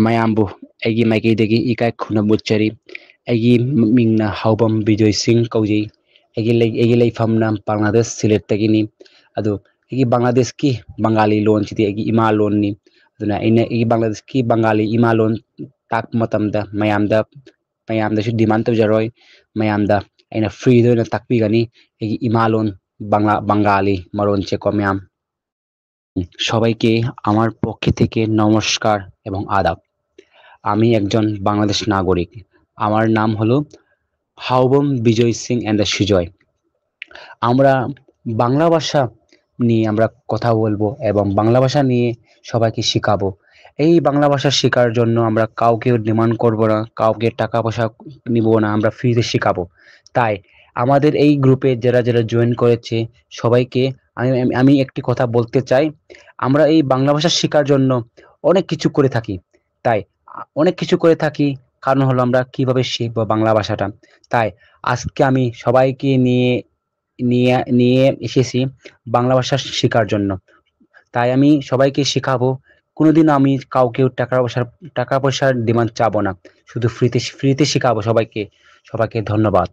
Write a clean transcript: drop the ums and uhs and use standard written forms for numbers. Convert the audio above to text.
ꯃꯌꯥꯝꯕꯨ ꯑꯩꯒꯤ ꯃꯥꯏꯀꯩꯗꯒꯤ ꯏꯀꯥꯏ ꯈꯨꯝꯅꯕ ꯎꯠꯆꯔꯤ꯫ ꯑꯩꯒꯤ ꯃꯤꯡꯅ ꯍꯥꯎꯕꯝ ꯕꯤꯖꯣꯏ ꯁꯤꯡ ꯀꯧꯖꯩ꯫ ꯑꯩꯒꯤ ꯂꯩꯐꯝꯅ ꯕꯪꯒ꯭ꯂꯥꯗꯦꯁ ꯁꯤꯂꯦꯠꯇꯒꯤꯅꯤ꯫ ꯑꯗꯨ ꯑꯩꯒꯤ ꯕꯪꯒ꯭ꯂꯥꯗꯦꯁꯀꯤ ꯕꯪꯒꯥꯂꯤ ꯂꯣꯟꯁꯤꯗꯤ ꯑꯩꯒꯤ ꯏꯃꯥ ꯂꯣꯟꯅꯤ꯫ ꯑꯗꯨꯅ ꯑꯩꯅ ꯑꯩꯒꯤ ꯕꯪꯒ꯭ꯂꯥꯗꯦꯁꯀꯤ ꯕꯪꯒꯥꯂꯤ ꯏꯃꯥ ꯂꯣꯟ ꯇꯥꯛꯄ ꯃꯇꯝꯗ ꯃꯌꯥꯝꯗꯁꯨ ꯗꯤꯃꯥꯟ ꯇꯧꯖꯔꯣꯏ꯫ ꯃꯌꯥꯝꯗ ꯑꯩꯅ ꯐ꯭ꯔꯤꯗ ꯑꯣꯏꯅ তাꯛꯄꯤꯒꯅꯤ ꯑꯩꯒꯤ ইমা লোন বাঙালি মরণচেকো ম্যাম। সবাইকে আমার পক্ষ থেকে নমস্কার এবং আদাব। আমি একজন বাংলাদেশ নাগরিক। আমার নাম হলো হাউবম বিজয় সিং অ্যান্ড দ্য সুজয়। আমরা বাংলা ভাষা নিয়ে আমরা কথা বলবো এবং বাংলা ভাষা নিয়ে সবাইকে শেখাবো। এই বাংলা ভাষা শেখার জন্য আমরা কাউকে ডিমান্ড করব না, কাউকে টাকা পয়সা নিব না, আমরা ফ্রিতে শেখাবো। তাই আমাদের এই গ্রুপে যারা জয়েন করেছে সবাইকে আমি একটি কথা বলতে চাই, আমরা এই বাংলা ভাষা শেখার জন্য অনেক কিছু করে থাকি। তাই অনেক কিছু করে থাকি, কারণ হলো আমরা কিভাবে শিখবো বাংলা ভাষাটা। তাই আজকে আমি সবাইকে নিয়ে নিয়ে নিয়ে এসেছি বাংলা ভাষা শেখার জন্য। তাই আমি সবাইকে শেখাবো। কোনোদিনও আমি কাউকে টাকা পয়সার ডিমান্ড চাবো না। শুধু ফ্রিতে শেখাবো সবাইকে। সবাইকে ধন্যবাদ।